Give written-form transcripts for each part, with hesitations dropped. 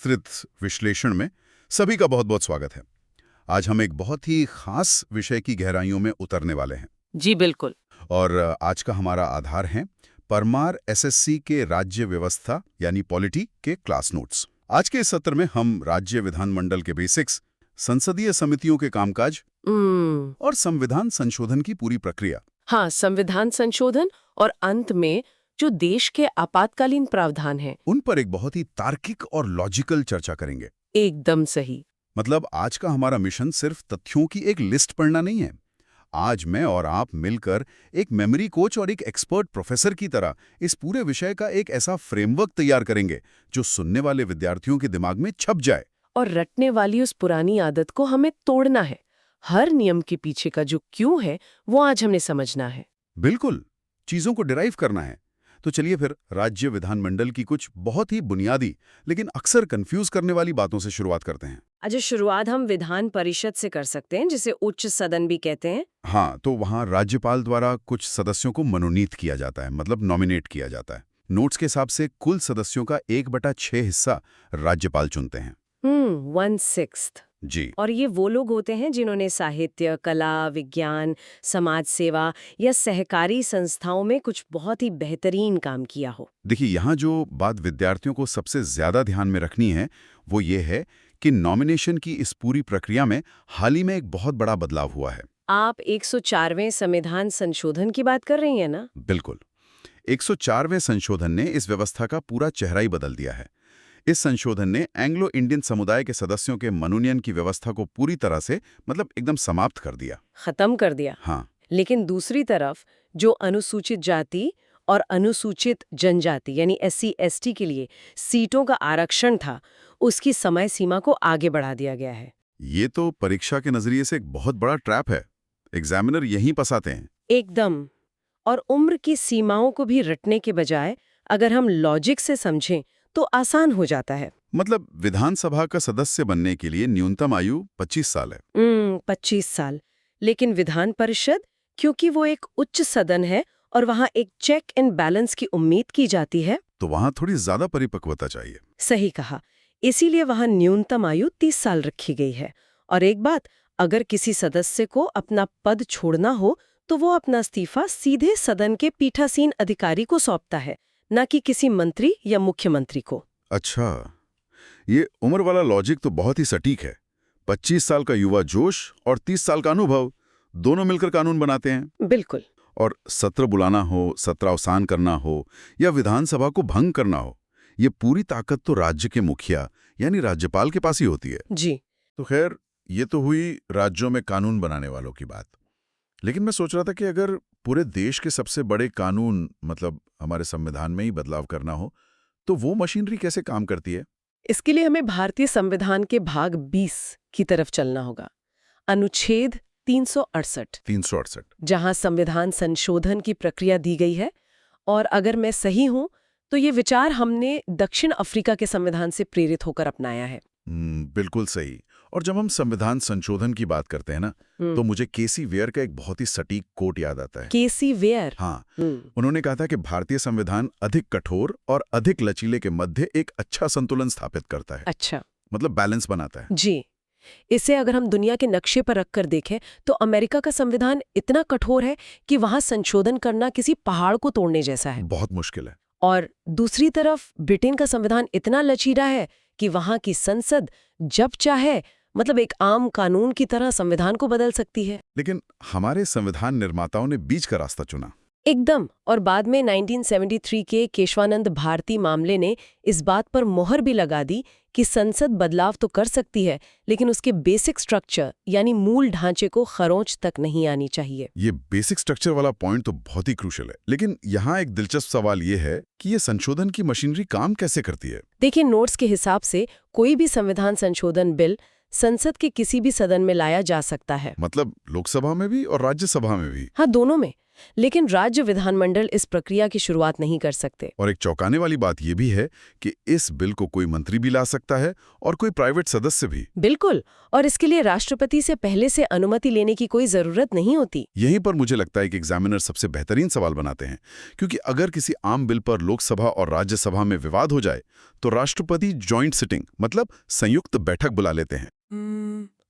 विस्तृत विश्लेषण में सभी का बहुत बहुत स्वागत है। आज हम एक बहुत ही खास विषय की गहराइयों में उतरने वाले हैं। जी बिल्कुल। और आज का हमारा आधार है परमार एसएससी के राज्य व्यवस्था यानी पॉलिटी के क्लास नोट्स। आज के इस सत्र में हम राज्य विधानमंडल के बेसिक्स, संसदीय समितियों के कामकाज और संविधान संशोधन की पूरी प्रक्रिया, हाँ, संविधान संशोधन और अंत में जो देश के आपातकालीन प्रावधान हैं, उन पर एक बहुत ही तार्किक और लॉजिकल चर्चा करेंगे। एकदम सही। मतलब आज का हमारा मिशन सिर्फ तथ्यों की एक लिस्ट पढ़ना नहीं है। आज मैं और आप मिलकर एक मेमोरी कोच और एक एक्सपर्ट प्रोफेसर की तरह इस पूरे विषय का एक ऐसा फ्रेमवर्क तैयार करेंगे जो सुनने वाले विद्यार्थियों के दिमाग में छप जाए। और रटने वाली उस पुरानी आदत को हमें तोड़ना है। हर नियम के पीछे का जो क्यों है वो आज हमने समझना है। बिल्कुल, चीजों को डिराइव करना है। तो चलिए फिर राज्य विधानमंडल की कुछ बहुत ही बुनियादी लेकिन अक्सर कंफ्यूज करने वाली बातों से शुरुआत करते हैं। अच्छा, शुरुआत हम विधान परिषद से कर सकते हैं, जिसे उच्च सदन भी कहते हैं। हाँ, तो वहाँ राज्यपाल द्वारा कुछ सदस्यों को मनोनीत किया जाता है, मतलब नॉमिनेट किया जाता है। नोट्स के हिसाब से कुल सदस्यों का 1/6 हिस्सा राज्यपाल चुनते हैं। 1/6। जी। और ये वो लोग होते हैं जिन्होंने साहित्य, कला, विज्ञान, समाज सेवा या सहकारी संस्थाओं में कुछ बहुत ही बेहतरीन काम किया हो। देखिए, यहाँ जो बात विद्यार्थियों को सबसे ज्यादा ध्यान में रखनी है वो ये है कि नॉमिनेशन की इस पूरी प्रक्रिया में हाल ही में एक बहुत बड़ा बदलाव हुआ है। आप 104वें संविधान संशोधन की बात कर रही हैं ना? बिल्कुल। 104वें संशोधन ने इस व्यवस्था का पूरा चेहरा ही बदल दिया है। इस संशोधन ने एंग्लो इंडियन समुदाय के सदस्यों के मनोनयन की व्यवस्था को पूरी तरह से मतलब एकदम समाप्त कर दिया। खत्म कर दिया। हाँ। लेकिन दूसरी तरफ जो अनुसूचित जाति और अनुसूचित जनजाति यानी SC/ST के लिए सीटों का आरक्षण था, उसकी समय सीमा को आगे बढ़ा दिया गया है। ये तो परीक्षा के नजरिए से एक बहुत बड़ा ट्रैप है। एग्जामिनर यहीं फंसाते हैं। एकदम। और उम्र की सीमाओं को भी रटने के बजाय अगर हम लॉजिक से समझें तो आसान हो जाता है। मतलब विधानसभा का सदस्य बनने के लिए न्यूनतम आयु 25 साल है। 25 साल। लेकिन विधान परिषद, क्योंकि वो एक उच्च सदन है और वहाँ एक चेक एंड बैलेंस की उम्मीद की जाती है, तो वहाँ थोड़ी ज्यादा परिपक्वता चाहिए। सही कहा। इसीलिए वहाँ न्यूनतम आयु 30 साल रखी गई है। और एक बात, अगर किसी सदस्य को अपना पद छोड़ना हो तो वो अपना इस्तीफा सीधे सदन के पीठासीन अधिकारी को सौंपता है, न कि किसी मंत्री या मुख्यमंत्री को। अच्छा, ये उम्र वाला लॉजिक तो बहुत ही सटीक है। 25 साल का युवा जोश और 30 साल का अनुभव, दोनों मिलकर कानून बनाते हैं। बिल्कुल। और सत्र बुलाना हो, सत्रावसान करना हो या विधानसभा को भंग करना हो, ये पूरी ताकत तो राज्य के मुखिया यानी राज्यपाल के पास ही होती है। जी। तो खैर, ये तो हुई राज्यों में कानून बनाने वालों की बात। लेकिन मैं सोच रहा था कि अगर पूरे देश के सबसे बड़े कानून मतलब हमारे संविधान में ही बदलाव करना हो, तो वो मशीनरी कैसे काम करती है? इसके लिए हमें भारतीय संविधान के भाग 20 की तरफ चलना होगा। अनुच्छेद 368, 368। जहां संविधान संशोधन की प्रक्रिया दी गई है। और अगर मैं सही हूं तो ये विचार हमने दक्षिण अफ्रीका के संविधान से प्रेरित होकर अपनाया है। बिल्कुल सही। और जब हम संविधान संशोधन की बात करते हैं ना, तो मुझे केसी वेयर का एक बहुत ही सटीक कोट याद आता है। केसी वेयर? हाँ। उन्होंने कहा था कि भारतीय संविधान अधिक कठोर और अधिक लचीले के मध्य एक अच्छा संतुलन स्थापित करता है। अच्छा। मतलब बैलेंस बनाता है। जी। इसे अगर हम दुनिया के नक्शे पर रखकर देखें तो अमेरिका का संविधान इतना कठोर है कि वहां संशोधन करना किसी पहाड़ को तोड़ने जैसा है। बहुत मुश्किल है। और दूसरी तरफ ब्रिटेन का संविधान इतना लचीला है कि वहां की संसद जब चाहे मतलब एक आम कानून की तरह संविधान को बदल सकती है। लेकिन हमारे संविधान निर्माताओं ने बीच का रास्ता चुना। एकदम। और बाद में 1973 के केशवानंद भारती मामले ने इस बात पर मोहर भी लगा दी कि संसद बदलाव तो कर सकती है, लेकिन उसके बेसिक स्ट्रक्चर यानी मूल ढांचे को खरोंच तक नहीं आनी चाहिए। ये बेसिक स्ट्रक्चर वाला पॉइंट तो बहुत ही क्रूशियल है। लेकिन यहाँ एक दिलचस्प सवाल ये है कि ये संशोधन की मशीनरी काम कैसे करती है? देखिए, नोट्स के हिसाब से कोई भी संविधान संशोधन बिल संसद के किसी भी सदन में लाया जा सकता है। मतलब लोकसभा में भी और राज्यसभा में भी? हाँ, दोनों में। लेकिन राज्य विधानमंडल इस प्रक्रिया की शुरुआत नहीं कर सकते। और एक चौंकाने वाली बात यह भी है कि इस बिल को कोई मंत्री भी ला सकता है और कोई प्राइवेट सदस्य भी। बिल्कुल, और इसके लिए राष्ट्रपति से पहले से अनुमति लेने की कोई जरूरत नहीं होती। यहीं पर मुझे लगता है कि एग्जामिनर सबसे बेहतरीन सवाल बनाते हैं, क्योंकि अगर किसी आम बिल पर लोकसभा और राज्यसभा में विवाद हो जाए तो राष्ट्रपति जॉइंट सिटिंग मतलब संयुक्त बैठक बुला लेते हैं।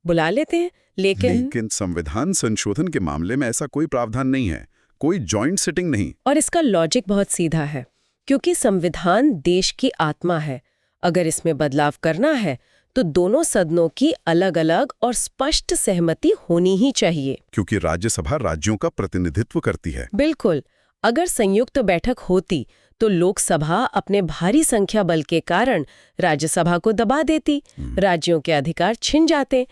बुला लेते हैं, लेकिन संविधान संशोधन के मामले में ऐसा कोई प्रावधान नहीं है, कोई जॉइंट सिटिंग नहीं। और इसका लॉजिक बहुत सीधा है, क्योंकि संविधान देश की आत्मा है। अगर इसमें बदलाव करना है तो दोनों सदनों की अलग-अलग और स्पष्ट सहमति होनी ही चाहिए। क्योंकि राज्यसभा राज्यों का प्रतिनिधित्व करती है। बिल्कुल, अगर संयुक्त बैठक होती तो लोकसभा अपने भारी संख्या बल के कारण राज्यसभा को दबा देती, राज्यों के अधिकार छिन जाते।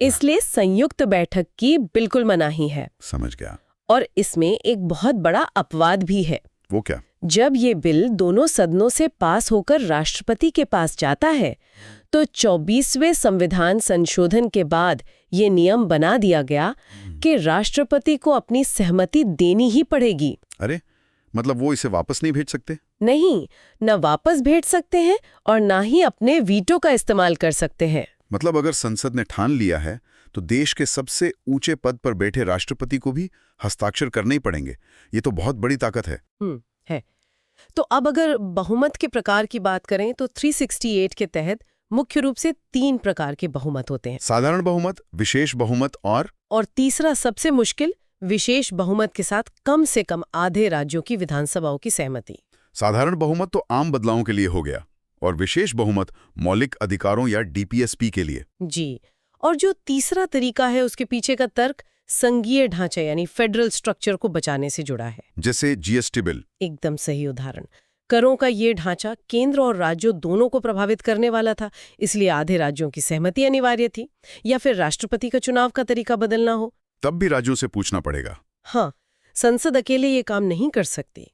इसलिए संयुक्त बैठक की बिल्कुल मनाही है। समझ गया। और इसमें एक बहुत बड़ा अपवाद भी है। वो क्या? जब ये बिल दोनों सदनों से पास होकर राष्ट्रपति के पास जाता है तो 24वें संविधान संशोधन के बाद ये नियम बना दिया गया कि राष्ट्रपति को अपनी सहमति देनी ही पड़ेगी। अरे, मतलब वो इसे वापस नहीं भेज सकते? नहीं, न वापस भेज सकते हैं और ना ही अपने वीटो का इस्तेमाल कर सकते हैं। मतलब अगर संसद ने ठान लिया है तो देश के सबसे ऊंचे पद पर बैठे राष्ट्रपति को भी हस्ताक्षर करने ही पड़ेंगे। ये तो बहुत बड़ी ताकत है। है। तो अब अगर बहुमत के प्रकार की बात करें तो 368 के तहत मुख्य रूप से 3 प्रकार के बहुमत होते हैं। साधारण बहुमत, विशेष बहुमत और तीसरा सबसे मुश्किल, विशेष बहुमत के साथ कम से कम आधे राज्यों की विधानसभाओं की सहमति। साधारण बहुमत तो आम बदलावों के लिए हो गया और विशेष बहुमत मौलिक अधिकारों या डीपीएसपी के लिए। जी, और जो तीसरा तरीका है उसके पीछे का तर्क संघीय ढांचा यानी फेडरल स्ट्रक्चर को बचाने से जुड़ा है। जैसे जीएसटी बिल। एकदम सही उदाहरण। करों का ये ढांचा केंद्र और राज्यों दोनों को प्रभावित करने वाला था, इसलिए आधे राज्यों की सहमति अनिवार्य थी। या फिर राष्ट्रपति का चुनाव का तरीका बदलना हो तब भी राज्यों से पूछना पड़ेगा। हाँ, संसद अकेले ये काम नहीं कर सकती।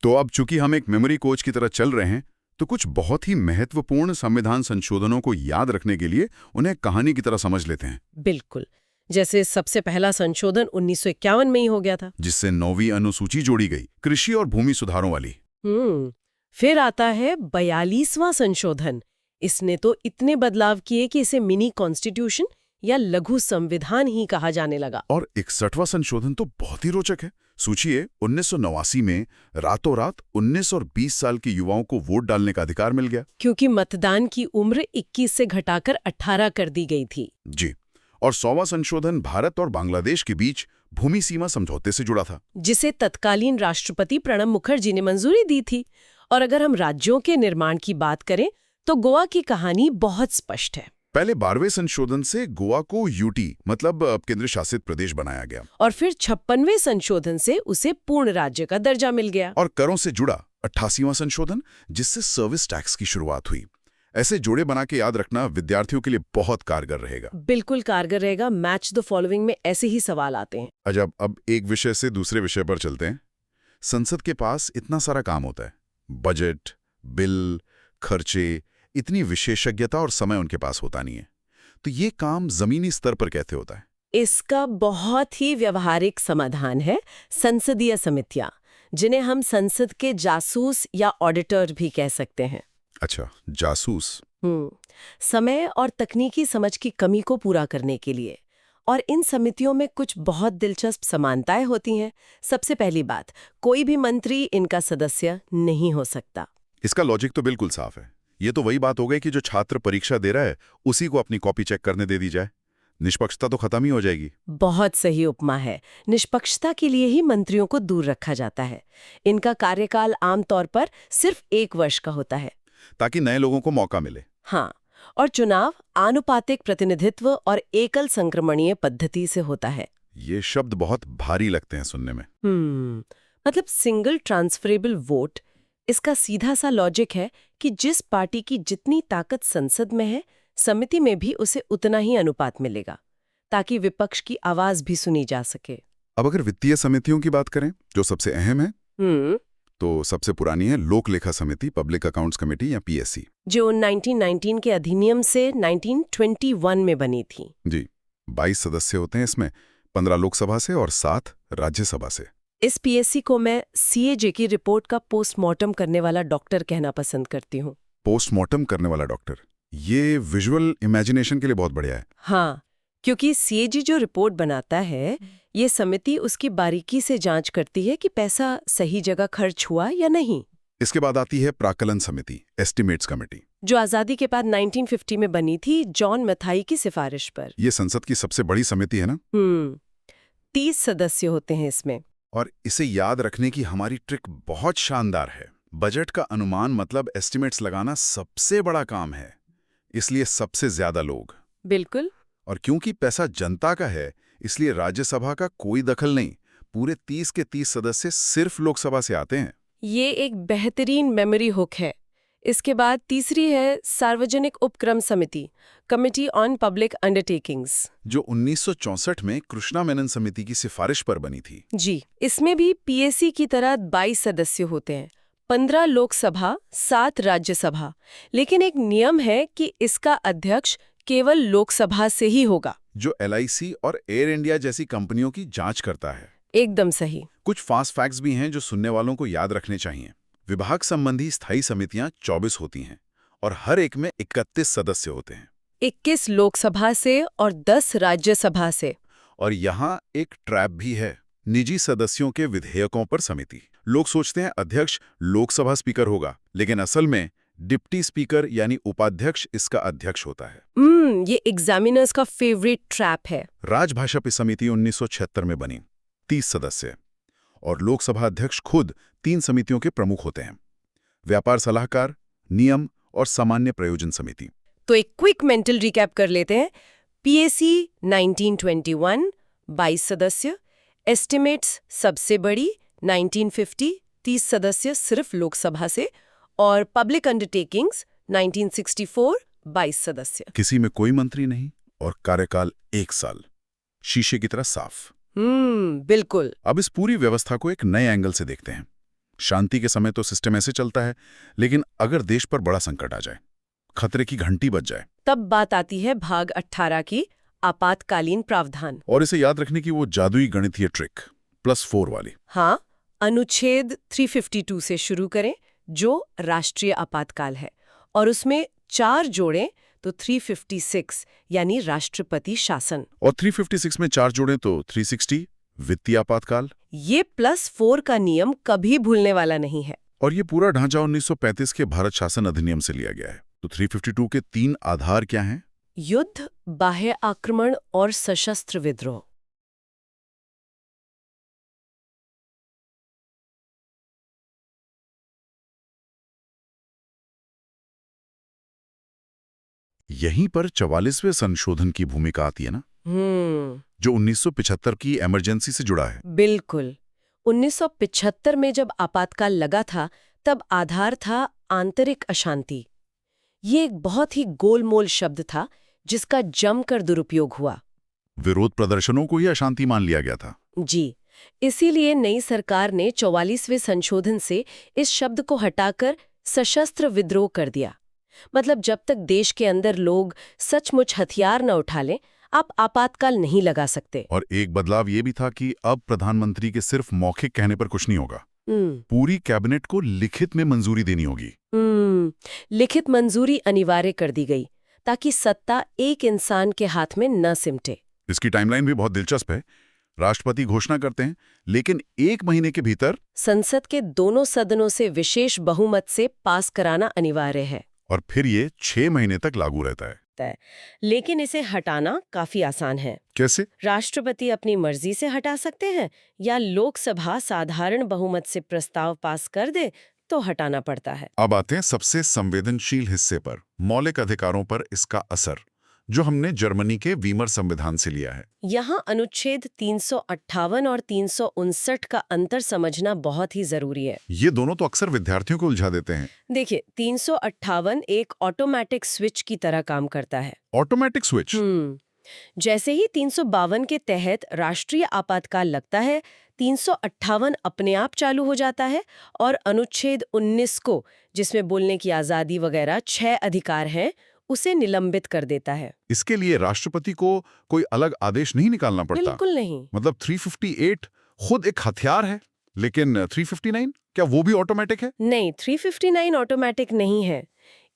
तो अब चूंकि हम एक मेमोरी कोच की तरह चल रहे हैं तो कुछ बहुत ही महत्वपूर्ण संविधान संशोधनों को याद रखने के लिए उन्हें कहानी की तरह समझ लेते हैं। बिल्कुल, जैसे सबसे पहला संशोधन 1951 में ही हो गया था, जिससे 9वीं अनुसूची जोड़ी गई, कृषि और भूमि सुधारों वाली। फिर आता है 42वां संशोधन। इसने तो इतने बदलाव किए कि इसे मिनी कॉन्स्टिट्यूशन या लघु संविधान ही कहा जाने लगा। और 61वां संशोधन तो बहुत ही रोचक है। सोचिए, 1989 में रातों रात 19 और 20 साल के युवाओं को वोट डालने का अधिकार मिल गया, क्योंकि मतदान की उम्र 21 से घटाकर 18 कर दी गई थी। जी। और 100वां संशोधन भारत और बांग्लादेश के बीच भूमि सीमा समझौते से जुड़ा था, जिसे तत्कालीन राष्ट्रपति प्रणब मुखर्जी ने मंजूरी दी थी। और अगर हम राज्यों के निर्माण की बात करें तो गोवा की कहानी बहुत स्पष्ट है। पहले 12वें संशोधन से गोवा को यूटी मतलब केंद्र शासित प्रदेश बनाया गया, और फिर 56वें संशोधन से उसे पूर्ण राज्य का दर्जा मिल गया। और करों से जुड़ा 88वां संशोधन, जिससे सर्विस टैक्स की शुरुआत हुई। ऐसे जोड़े बना के याद रखना विद्यार्थियों के लिए बहुत कारगर रहेगा। बिल्कुल कारगर रहेगा। मैच द फॉलोइंग में ऐसे ही सवाल आते हैं। अजब, अब एक विषय से दूसरे विषय पर चलते हैं। संसद के पास इतना सारा काम होता है, बजट, बिल, खर्चे, इतनी विशेषज्ञता और समय उनके पास होता नहीं है। तो ये काम जमीनी स्तर पर कैसे होता है? इसका बहुत ही व्यवहारिक समाधान है संसदीय समितियां, जिन्हें हम संसद के जासूस या ऑडिटर भी कह सकते हैं। अच्छा, जासूस। समय और तकनीकी समझ की कमी को पूरा करने के लिए। और इन समितियों में कुछ बहुत दिलचस्प समानताएं होती हैं। सबसे पहली बात, कोई भी मंत्री इनका सदस्य नहीं हो सकता। इसका लॉजिक तो बिल्कुल साफ है। ये तो वही बात हो गई कि जो छात्र परीक्षा दे रहा है उसी को अपनी कॉपी चेक करने दे दी जाए। निष्पक्षता तो खत्म ही हो जाएगी। बहुत सही उपमा है। निष्पक्षता के लिए ही मंत्रियों को दूर रखा जाता है। इनका कार्यकाल आमतौर पर सिर्फ 1 वर्ष का होता है, ताकि नए लोगों को मौका मिले। हाँ, और चुनाव आनुपातिक प्रतिनिधित्व और एकल संक्रमणीय पद्धति से होता है। ये शब्द बहुत भारी लगते हैं सुनने में। मतलब सिंगल ट्रांसफरेबल वोट। इसका सीधा सा लॉजिक है कि जिस पार्टी की जितनी ताकत संसद में है, समिति में भी उसे उतना ही अनुपात मिलेगा, ताकि विपक्ष की आवाज भी सुनी जा सके। अब अगर वित्तीय समितियों की बात करें, जो सबसे अहम है, तो सबसे पुरानी है लोक लेखा समिति, पब्लिक अकाउंट्स कमेटी या पीएससी, जो 1919 के अधिनियम से 1921 में बनी थी। जी। 22 सदस्य होते हैं इसमें, 15 लोकसभा से और 7 राज्यसभा से। इस पीएससी को मैं सीएजे की रिपोर्ट का पोस्टमार्टम करने वाला डॉक्टर कहना पसंद करती हूँ। पोस्टमार्टम करने वाला डॉक्टर, ये विजुअल इमेजिनेशन के लिए बहुत बढ़िया है। हाँ, क्योंकि सीएजी जो रिपोर्ट बनाता है, ये समिति उसकी बारीकी से जांच करती है कि पैसा सही जगह खर्च हुआ या नहीं। इसके बाद आती है प्राक्कलन समिति, एस्टिमेट्स कमेटी। जो आज़ादी के बाद 1950 में बनी थी जॉन मैथाई की सिफारिश पर। ये संसद की सबसे बड़ी समिति है ना? 30 सदस्य होते हैं इसमें। और इसे याद रखने की हमारी ट्रिक बहुत शानदार है। बजट का अनुमान मतलब एस्टिमेट्स लगाना सबसे बड़ा काम है, इसलिए सबसे ज्यादा लोग। बिल्कुल। और क्योंकि पैसा जनता का है, इसलिए राज्यसभा का कोई दखल नहीं। पूरे 30 के 30 सदस्य सिर्फ लोकसभा से आते हैं। ये एक बेहतरीन मेमोरी हुक है। इसके बाद तीसरी है सार्वजनिक उपक्रम समिति, कमिटी ऑन पब्लिक अंडरटेकिंग्स, जो 1964 में कृष्णा मेनन समिति की सिफारिश पर बनी थी। जी, इसमें भी पीएससी की तरह 22 सदस्य होते हैं, 15 लोकसभा, 7 राज्यसभा। लेकिन एक नियम है कि इसका अध्यक्ष केवल लोकसभा से ही होगा। जो LIC और एयर इंडिया जैसी कंपनियों की जांच करता है। एकदम सही। कुछ फास्ट फैक्ट्स भी हैं जो सुनने वालों को याद रखने चाहिए। विभाग संबंधी स्थायी समितियां 24 होती हैं और हर एक में 31 सदस्य होते हैं। 21 लोकसभा से और 10 राज्यसभा से। और यहाँ एक ट्रैप भी है, निजी सदस्यों के विधेयकों पर समिति। लोग सोचते हैं अध्यक्ष लोकसभा स्पीकर होगा, लेकिन असल में डिप्टी स्पीकर यानी उपाध्यक्ष इसका अध्यक्ष होता है। ये एग्जामिनर्स का फेवरेट ट्रैप है। राजभाषा पे समिति 1976 में बनी, 30 सदस्य, और लोकसभा अध्यक्ष खुद 3 समितियों के प्रमुख होते हैं। व्यापार सलाहकार, नियम और सामान्य प्रयोजन समिति। तो एक क्विक मेंटल रिकैप कर लेते हैं। पीएससी 1921 22 सदस्य, एस्टिमेट्स सबसे बड़ी 1950 30 सदस्य सिर्फ लोकसभा से, और पब्लिक अंडरटेकिंग्स 1964 22 सदस्य। किसी में कोई मंत्री नहीं और कार्यकाल 1 साल, शीशे की तरह साफ। बिल्कुल। अब इस पूरी व्यवस्था को एक नए एंगल से देखते हैं। शांति के समय तो सिस्टम ऐसे चलता है, लेकिन अगर देश पर बड़ा संकट आ जाए, खतरे की घंटी बज जाए, तब बात आती है भाग 18 की, आपातकालीन प्रावधान। और इसे याद रखने की वो जादुई गणितीय ट्रिक +4 वाली। हाँ, अनुच्छेद 352 से शुरू करें जो राष्ट्रीय आपातकाल है, और उसमें 4 जोड़ें तो 356 यानी राष्ट्रपति शासन। और 356 में 4 जोड़ें तो 360 वित्तीय आपातकाल। ये +4 का नियम कभी भूलने वाला नहीं है। और ये पूरा ढांचा 1935 के भारत शासन अधिनियम से लिया गया है। तो 352 के 3 आधार क्या हैं? युद्ध, बाह्य आक्रमण और सशस्त्र विद्रोह। यहीं पर 44वें संशोधन की भूमिका आती है ना, जो 1975 की इमरजेंसी से जुड़ा है। बिल्कुल। 1975 में जब आपातकाल लगा था, तब आधार था आंतरिक अशांति। ये एक बहुत ही गोलमोल शब्द था जिसका जमकर दुरुपयोग हुआ। विरोध प्रदर्शनों को ही अशांति मान लिया गया था। जी, इसीलिए नई सरकार ने 44वें संशोधन से इस शब्द को हटाकर सशस्त्र विद्रोह कर दिया। मतलब जब तक देश के अंदर लोग सचमुच हथियार न उठा लें, आप आपातकाल नहीं लगा सकते। और एक बदलाव ये भी था कि अब प्रधानमंत्री के सिर्फ मौखिक कहने पर कुछ नहीं होगा। पूरी कैबिनेट को लिखित में मंजूरी देनी होगी। लिखित मंजूरी अनिवार्य कर दी गई ताकि सत्ता एक इंसान के हाथ में न सिमटे। इसकी टाइमलाइन भी बहुत दिलचस्प है। राष्ट्रपति घोषणा करते हैं, लेकिन 1 महीने के भीतर संसद के दोनों सदनों से विशेष बहुमत से पास कराना अनिवार्य है। और फिर ये 6 महीने तक लागू रहता है। लेकिन इसे हटाना काफी आसान है। कैसे? राष्ट्रपति अपनी मर्जी से हटा सकते हैं, या लोकसभा साधारण बहुमत से प्रस्ताव पास कर दे तो हटाना पड़ता है। अब आते हैं सबसे संवेदनशील हिस्से पर, मौलिक अधिकारों पर इसका असर, जो हमने जर्मनी के वीमर संविधान से लिया है। यहाँ अनुच्छेद 358 और 359 का अंतर समझना बहुत ही जरूरी है। ये दोनों तो अक्सर विद्यार्थियों को उलझा देते हैं। देखिए, 358 एक ऑटोमेटिक स्विच की तरह काम करता है। Automatic switch? जैसे ही 352 के तहत राष्ट्रीय आपातकाल लगता है, 358 अपने आप चालू हो जाता है, और अनुच्छेद 19 को, जिसमें बोलने की आजादी वगैरह 6 अधिकार हैं, उसे निलंबित कर देता है। इसके लिए राष्ट्रपति को कोई अलग आदेश नहीं निकालना पड़ता? बिल्कुल नहीं। मतलब 358 खुद एक हथियार है। लेकिन 359 क्या वो भी ऑटोमेटिक है? नहीं, 359 ऑटोमेटिक नहीं है।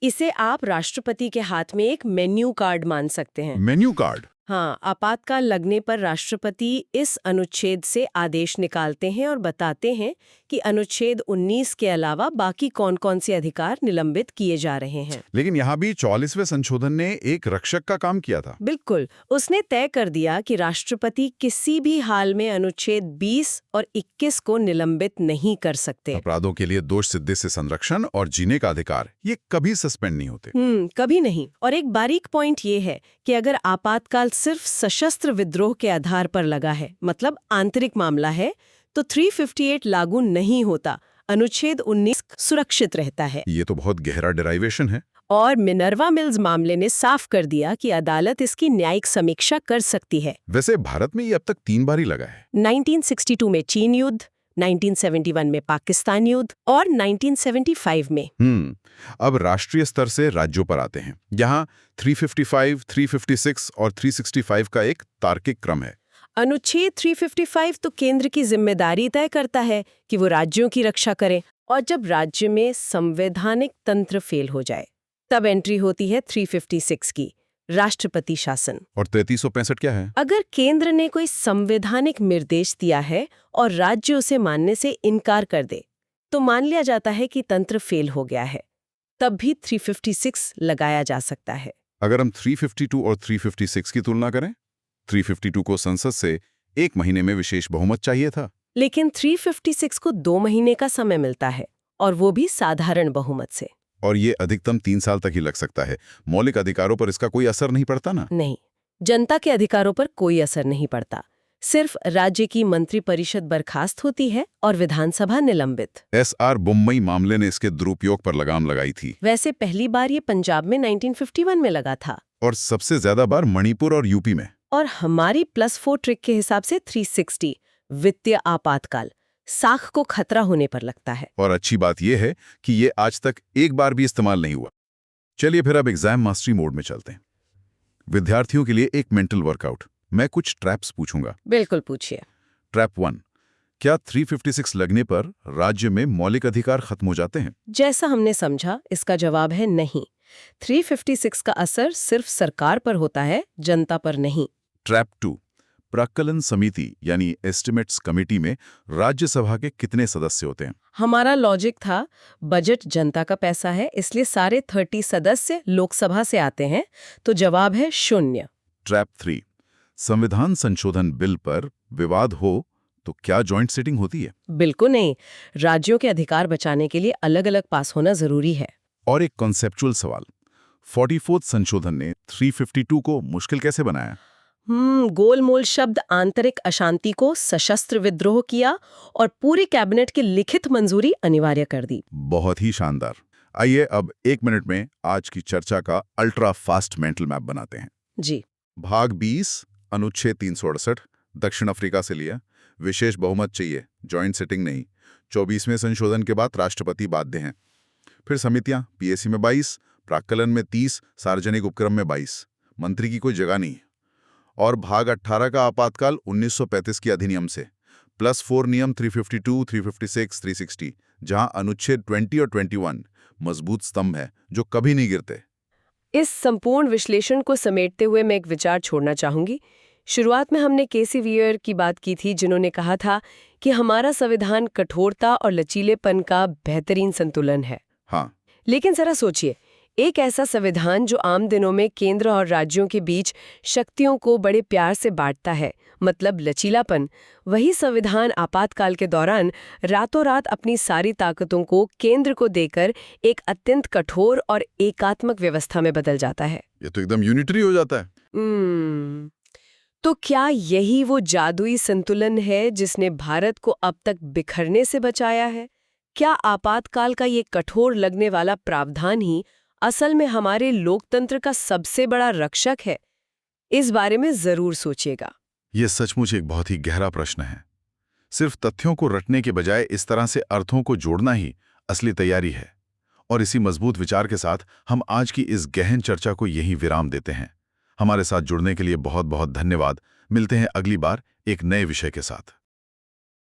इसे आप राष्ट्रपति के हाथ में एक मेन्यू कार्ड मान सकते हैं। Menu card? हाँ, आपातकाल लगने पर राष्ट्रपति इस अनुच्छेद से आदेश निकालते हैं और बताते हैं कि अनुच्छेद 19 के अलावा बाकी कौन-कौन से अधिकार निलंबित किए जा रहे हैं। लेकिन यहाँ भी 44वें संशोधन ने एक रक्षक का काम किया था। बिल्कुल, उसने तय कर दिया कि राष्ट्रपति किसी भी हाल में अनुच्छेद 20 और 21 को निलंबित नहीं कर सकते। अपराधों के लिए दोष सिद्धि से संरक्षण और जीने का अधिकार ये कभी सस्पेंड नहीं होते। कभी नहीं। और एक बारीक पॉइंट ये है कि अगर आपातकाल सिर्फ सशस्त्र विद्रोह के आधार पर लगा है, मतलब आंतरिक मामला है, तो 358 लागू नहीं होता। अनुच्छेद 19 सुरक्षित रहता है। ये तो बहुत गहरा डेराइवेशन है। और मिनर्वा मिल्स मामले ने साफ कर दिया कि अदालत इसकी न्यायिक समीक्षा कर सकती है। वैसे भारत में ये अब तक 3 बार ही लगा है। 1962 में चीन युद्ध, 1971 में पाकिस्तान युद्ध और 1975 में। अब राष्ट्रीय स्तर से राज्यों पर आते हैं। यहाँ 355, 356 और 365 का एक तार्किक क्रम है। अनुच्छेद 355 तो केंद्र की जिम्मेदारी तय करता है कि वो राज्यों की रक्षा करें, और जब राज्य में संवैधानिक तंत्र फेल हो जाए तब एंट्री होती है 356 की, राष्ट्रपति शासन। और 3365 क्या है? अगर केंद्र ने कोई संवैधानिक निर्देश दिया है और राज्य उसे मानने से इनकार कर दे, तो मान लिया जाता है कि तंत्र फेल हो गया है। तब भी 356 लगाया जा सकता है। अगर हम 352 और 356 की तुलना करें, 352 को संसद से 1 महीने में विशेष बहुमत चाहिए था, लेकिन 356 को 2 महीने का समय मिलता है, और वो भी साधारण बहुमत से। और ये अधिकतम 3 साल तक ही लग सकता है। मौलिक अधिकारों पर इसका कोई असर नहीं पड़ता ना? नहीं, जनता के अधिकारों पर कोई असर नहीं पड़ता। सिर्फ राज्य की मंत्रिपरिषद बर्खास्त होती है और विधानसभा निलंबित। SR बुम्बई मामले ने इसके दुरुपयोग पर लगाम लगाई थी। वैसे पहली बार ये पंजाब में 1951 में लगा था, और सबसे ज्यादा बार मणिपुर और यूपी में। और हमारी +4 ट्रिक के हिसाब से 360 वित्तीय आपातकाल साख को खतरा होने पर लगता है। और अच्छी बात यह है कि ये आज तक एक बार भी इस्तेमाल नहीं हुआ। चलिए फिर अब एग्जाम मास्टरी मोड में चलते हैं। विद्यार्थियों के लिए एक मेंटल वर्कआउट। मैं कुछ ट्रैप्स पूछूंगा। बिल्कुल पूछिए। ट्रैप 1, क्या 356 लगने पर राज्य में मौलिक अधिकार खत्म हो जाते हैं? जैसा हमने समझा, इसका जवाब है नहीं। 356 का असर सिर्फ सरकार पर होता है, जनता पर नहीं। ट्रैप 2, प्राक्कलन समिति यानी एस्टिमेट्स कमेटी में राज्यसभा के कितने सदस्य होते हैं? हमारा लॉजिक था, बजट जनता का पैसा है, इसलिए सारे 30 सदस्य लोकसभा से आते हैं, तो जवाब है 0। ट्रैप 3, संविधान संशोधन बिल पर विवाद हो तो क्या जॉइंट सिटिंग होती है? बिल्कुल नहीं। राज्यों के अधिकार बचाने के लिए अलग-अलग पास होना जरूरी है। और एक कॉन्सेप्चुअल सवाल, 44th संशोधन ने 352 को मुश्किल कैसे बनाया? गोलमोल शब्द आंतरिक अशांति को सशस्त्र विद्रोह किया और पूरी कैबिनेट की लिखित मंजूरी अनिवार्य कर दी। बहुत ही शानदार। आइए अब 1 मिनट में आज की चर्चा का अल्ट्रा फास्ट मेंटल मैप बनाते हैं। जी। भाग 20, अनुच्छेद 368, दक्षिण अफ्रीका से लिया। विशेष बहुमत चाहिए, जॉइंट सिटिंग नहीं। 24वें संशोधन के बाद राष्ट्रपति बाध्य हैं। फिर समितियां, पीएसी में 22, प्राक्कलन में 30, सार्वजनिक उपक्रम में 22, मंत्री की कोई जगह नहीं। और भाग 18 का आपातकाल 1935 की अधिनियम से, +4 नियम 352, 356, 360, जहां अनुच्छेद 20 और 21 मजबूत स्तंभ है जो कभी नहीं गिरते। इस संपूर्ण विश्लेषण को समेटते हुए मैं एक विचार छोड़ना चाहूंगी। शुरुआत में हमने केसी वियर की बात की थी, जिन्होंने कहा था कि हमारा संविधान कठोरता और लचीलेपन का बेहतरीन संतुलन है। हाँ। लेकिन जरा सोचिए, एक ऐसा संविधान जो आम दिनों में केंद्र और राज्यों के बीच शक्तियों को बड़े प्यार से बांटता है, मतलब लचीलापन, वही संविधान आपातकाल के दौरान रातों रात अपनी सारी ताकतों को केंद्र को देकर एक अत्यंत कठोर और एकात्मक व्यवस्था में बदल जाता है। ये तो एकदम यूनिटरी हो जाता है। तो क्या यही वो जादुई संतुलन है जिसने भारत को अब तक बिखरने से बचाया है? क्या आपातकाल का ये कठोर लगने वाला प्रावधान ही असल में हमारे लोकतंत्र का सबसे बड़ा रक्षक है? इस बारे में जरूर सोचिएगा। यह सचमुच एक बहुत ही गहरा प्रश्न है। सिर्फ तथ्यों को रटने के बजाय इस तरह से अर्थों को जोड़ना ही असली तैयारी है। और इसी मजबूत विचार के साथ हम आज की इस गहन चर्चा को यहीं विराम देते हैं। हमारे साथ जुड़ने के लिए बहुत बहुत धन्यवाद। मिलते हैं अगली बार एक नए विषय के साथ।